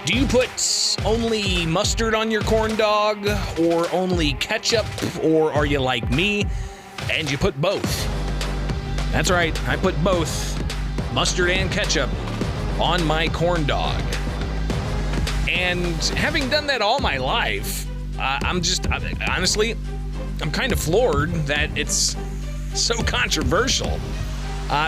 Do you put only mustard on your corn dog or only ketchup, or are you like me and you put both? That's right, I put both mustard and ketchup on my corn dog. And having done that all my life, honestly, I'm kind of floored that it's so controversial.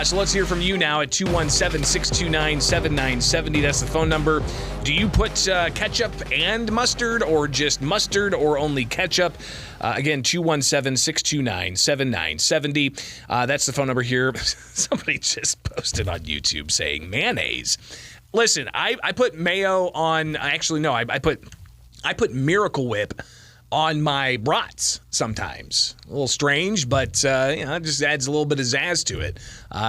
So let's hear from you now at 217-629-7970. That's the phone number. Do you put ketchup and mustard, or just mustard, or only ketchup? Again, 217-629-7970. That's the phone number here. Somebody just posted on YouTube saying mayonnaise. Listen, I put mayo on. Actually, no, I put Miracle Whip on my brats sometimes. A little strange, but it just adds a little bit of zazz to it.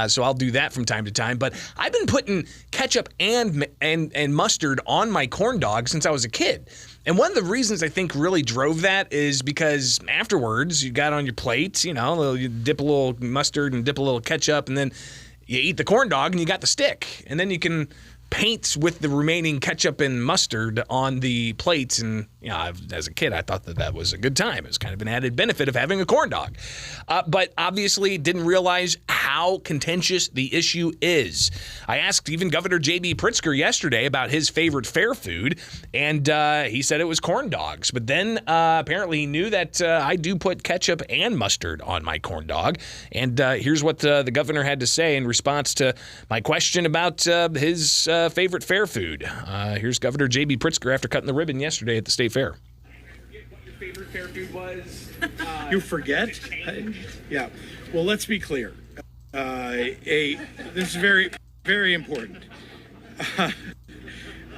So I'll do that from time to time. But I've been putting ketchup and mustard on my corn dog since I was a kid. And one of the reasons I think really drove that is because afterwards you got on your plate, you dip a little mustard and dip a little ketchup, and then you eat the corn dog and you got the stick. And then you can paint with the remaining ketchup and mustard on the plates. And, as a kid, I thought that was a good time. It was kind of an added benefit of having a corn dog. But obviously didn't realize how contentious the issue is. I asked even Governor J.B. Pritzker yesterday about his favorite fair food, and he said it was corn dogs. But then apparently he knew that I do put ketchup and mustard on my corn dog. And here's what the governor had to say in response to my question about his favorite fair food. Here's Governor J.B. Pritzker after cutting the ribbon yesterday at the state fair. What your favorite fair food was? You forget? Yeah. Well, let's be clear. This is very, very important.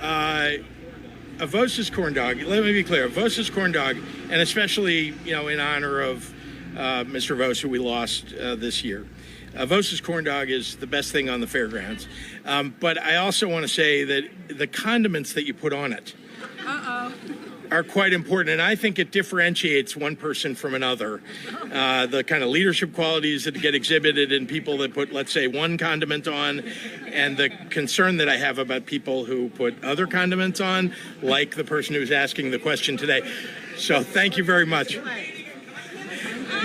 A Vosa's corn dog, let me be clear, a Vosa's corn dog, and especially, in honor of Mr. Vosa, we lost this year. Vosa's corn dog is the best thing on the fairgrounds. But I also want to say that the condiments that you put on it are quite important. And I think it differentiates one person from another. The kind of leadership qualities that get exhibited in people that put, let's say, one condiment on, and the concern that I have about people who put other condiments on, like the person who's asking the question today. So thank you very much.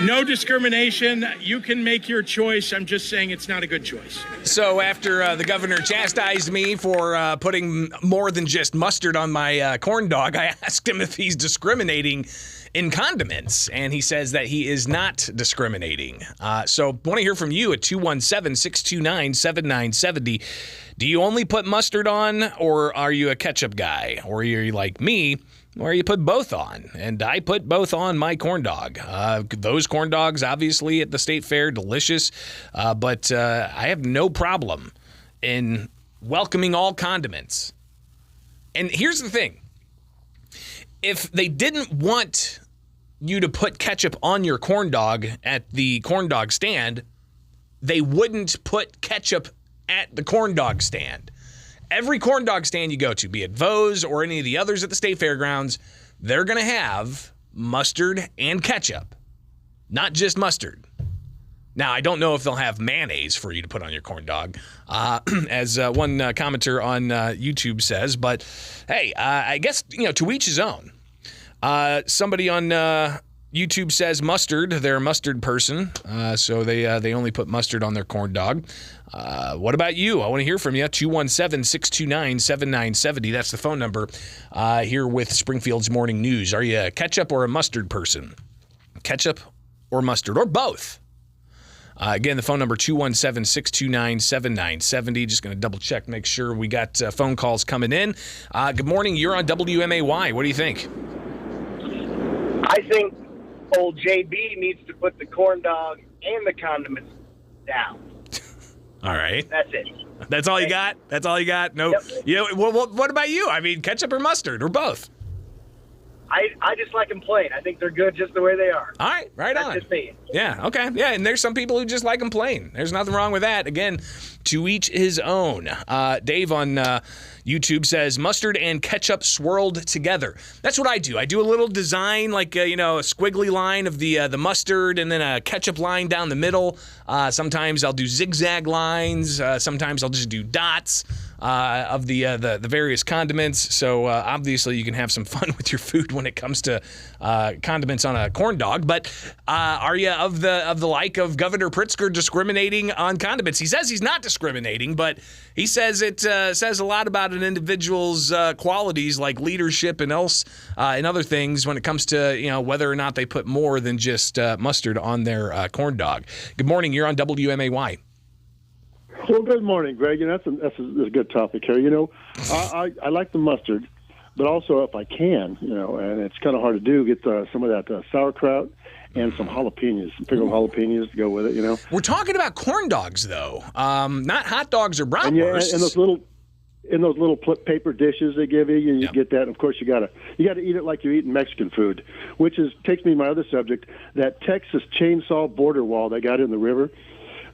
No discrimination. You can make your choice. I'm just saying it's not a good choice. So after the governor chastised me for putting more than just mustard on my corn dog, I asked him if he's discriminating in condiments, and he says that he is not discriminating. So I want to hear from you at 217-629-7970. Do you only put mustard on, or are you a ketchup guy? Or are you like me, where you put both on? And I put both on my corn dog. Those corn dogs, obviously, at the state fair, delicious. But I have no problem in welcoming all condiments. And here's the thing. If they didn't want you to put ketchup on your corn dog at the corn dog stand, they wouldn't put ketchup at the corn dog stand. Every corn dog stand you go to, be it Vos or any of the others at the state fairgrounds, they're going to have mustard and ketchup, not just mustard. Now, I don't know if they'll have mayonnaise for you to put on your corn dog, as one commenter on YouTube says. But, hey, I guess, to each his own. Somebody on YouTube says mustard. They're a mustard person, so they only put mustard on their corn dog. What about you? I want to hear from you. 217-629-7970. That's the phone number here with Springfield's Morning News. Are you a ketchup or a mustard person? Ketchup or mustard, or both? Again, the phone number 217-629-7970. Just going to double check, make sure we got phone calls coming in. Good morning. You're on WMAY. What do you think? I think old JB needs to put the corn dog and the condiments down. All right. That's it. That's all you got? That's all you got? No. Yep. What about you? I mean, ketchup or mustard, or both? I just like them plain. I think they're good just the way they are. All right, right on. That's just me. Yeah, okay. Yeah, and there's some people who just like them plain. There's nothing wrong with that. Again, to each his own. Dave on YouTube says mustard and ketchup swirled together. That's what I do. I do a little design, like a squiggly line of the mustard, and then a ketchup line down the middle. Sometimes I'll do zigzag lines. Sometimes I'll just do dots. of the various condiments. So obviously you can have some fun with your food when it comes to condiments on a corn dog. But are you of the like of Governor Pritzker discriminating on condiments? He says he's not discriminating, but he says it says a lot about an individual's qualities like leadership and other things when it comes to whether or not they put more than just mustard on their corn dog. Good morning. You're on WMAY. Well, good morning, Greg. That's a good topic here. I like the mustard, but also if I can, and it's kind of hard to do, get some of that sauerkraut and some jalapenos, some pickled jalapenos to go with it. We're talking about corn dogs, though, not hot dogs or bratwursts. And those little paper dishes they give you, you get that. And of course, you gotta eat it like you're eating Mexican food, which takes me to my other subject, that Texas chainsaw border wall they got in the river.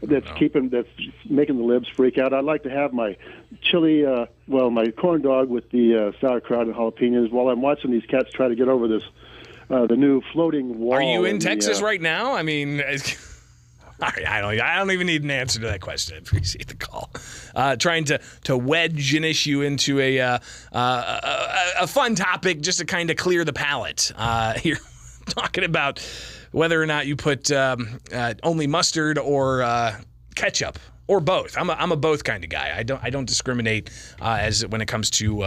That's making the libs freak out. I'd like to have my chili, my corn dog with the sauerkraut and jalapenos while I'm watching these cats try to get over this, the new floating wall. Are you in Texas right now? I mean, I don't even need an answer to that question. I appreciate the call. Trying to wedge an issue into a fun topic just to kind of clear the palate. Here, talking about whether or not you put only mustard or ketchup or both. I'm a both kind of guy. I don't discriminate when it comes to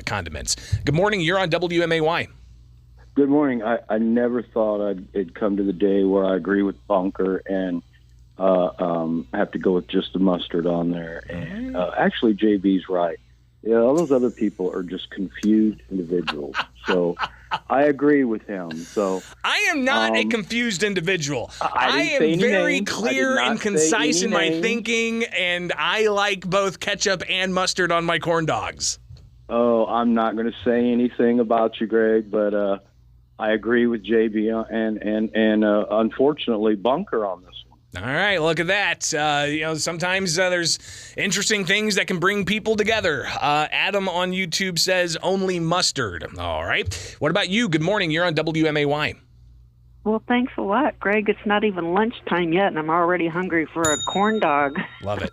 condiments. Good morning. You're on WMAY. Good morning. I never thought it'd come to the day where I agree with Bunker and have to go with just the mustard on there. And actually, JB's right. All those other people are just confused individuals. So I agree with him. So I am not a confused individual. I am very clear and concise in my thinking, and I like both ketchup and mustard on my corn dogs. Oh, I'm not going to say anything about you, Greg, but I agree with JB and unfortunately Bunker on this one. All right, look at that. Sometimes there's interesting things that can bring people together. Adam on YouTube says only mustard. All right. What about you? Good morning. You're on WMAY. Well, thanks a lot, Greg. It's not even lunchtime yet, and I'm already hungry for a corn dog. Love it.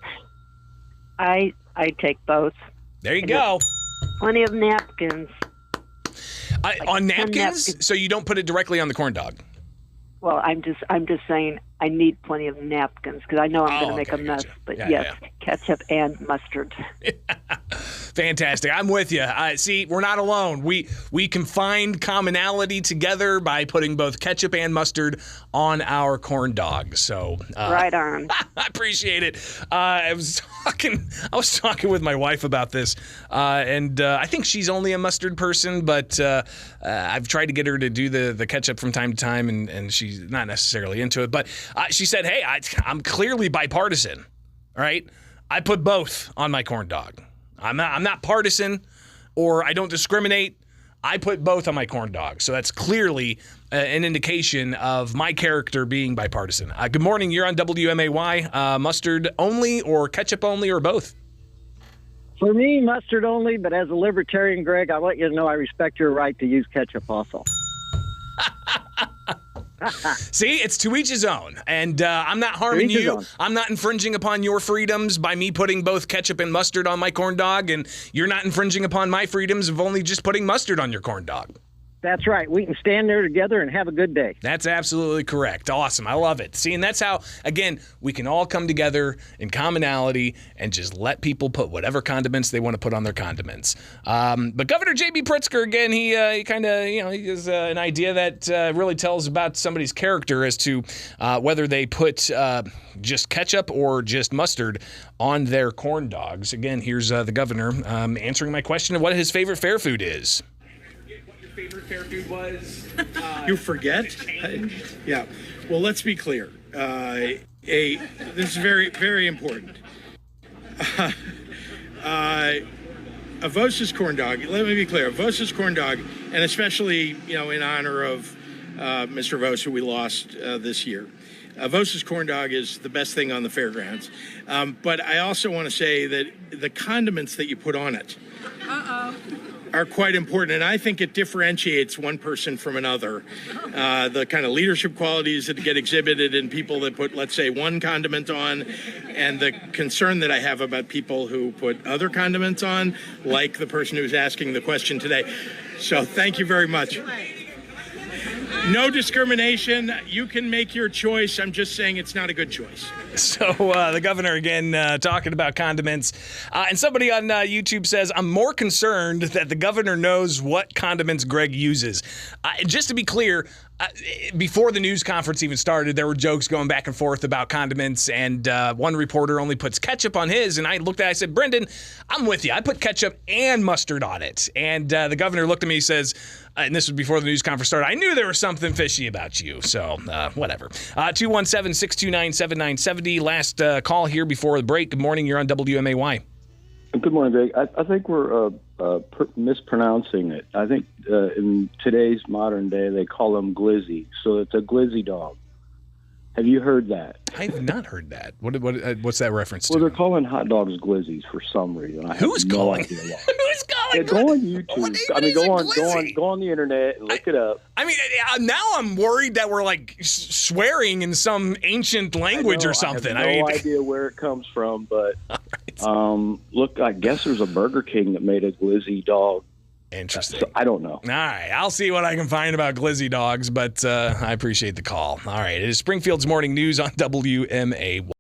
I take both. There you go. Plenty of napkins. On napkins? So you don't put it directly on the corn dog? Well, I'm just saying I need plenty of napkins because I know I'm going to make a mess. Gotcha. But Yeah. Ketchup and mustard. Fantastic. I'm with you. See, we're not alone. We can find commonality together by putting both ketchup and mustard on our corn dog. So right on. I appreciate it. I was talking with my wife about this, and I think she's only a mustard person, but I've tried to get her to do the ketchup from time to time, and she's not necessarily into it. But she said, "Hey, I'm clearly bipartisan. All right, I put both on my corn dog. I'm not partisan, or I don't discriminate. I put both on my corn dog. So that's clearly an indication of my character being bipartisan." Good morning. You're on WMAY. Mustard only or ketchup only or both? For me, mustard only, but as a libertarian, Greg, I'll let you know I respect your right to use ketchup also. See, it's to each his own, and I'm not harming you. I'm not infringing upon your freedoms by me putting both ketchup and mustard on my corn dog, and you're not infringing upon my freedoms of only just putting mustard on your corn dog. That's right. We can stand there together and have a good day. That's absolutely correct. Awesome. I love it. See, and that's how, again, we can all come together in commonality and just let people put whatever condiments they want to put on their condiments. But Governor J.B. Pritzker, again, he kind of, he has an idea that really tells about somebody's character as to whether they put just ketchup or just mustard on their corn dogs. Again, here's the governor answering my question of what his favorite fair food is. Favorite fair food was? You forget? Yeah. Well, let's be clear. This is very, very important. A Vosa's corn dog. Let me be clear. A Vosa's corn dog, and especially in honor of Mr. Vosa, who we lost this year. Vosa's corn dog is the best thing on the fairgrounds. But I also want to say that the condiments that you put on it. are quite important, and I think it differentiates one person from another. The kind of leadership qualities that get exhibited in people that put, let's say, one condiment on, and the concern that I have about people who put other condiments on, like the person who's asking the question today. So thank you very much. No discrimination. You can make your choice. I'm just saying it's not a good choice. So the governor, again, talking about condiments. And somebody on YouTube says, I'm more concerned that the governor knows what condiments Greg uses. Just to be clear, before the news conference even started, there were jokes going back and forth about condiments, and one reporter only puts ketchup on his, and I looked at it, I said, Brendan, I'm with you. I put ketchup and mustard on it. And the governor looked at me and says, and this was before the news conference started, I knew there was something fishy about you. So, whatever. 217-629-7970. Last call here before the break. Good morning. You're on WMAY. Good morning, Greg. I think we're mispronouncing it. I think in today's modern day, they call them glizzy. So it's a glizzy dog. Have you heard that? I've not heard that. What's that reference to? Well, they're calling hot dogs glizzies for some reason. Who's calling? Who's calling? Go on YouTube. Go on the internet and look it up. I mean, now I'm worried that we're like swearing in some ancient language or something. I have no idea where it comes from, but look, I guess there's a Burger King that made a glizzy dog. Interesting. So I don't know. All right. I'll see what I can find about glizzy dogs, but I appreciate the call. All right. It is Springfield's Morning News on WMA.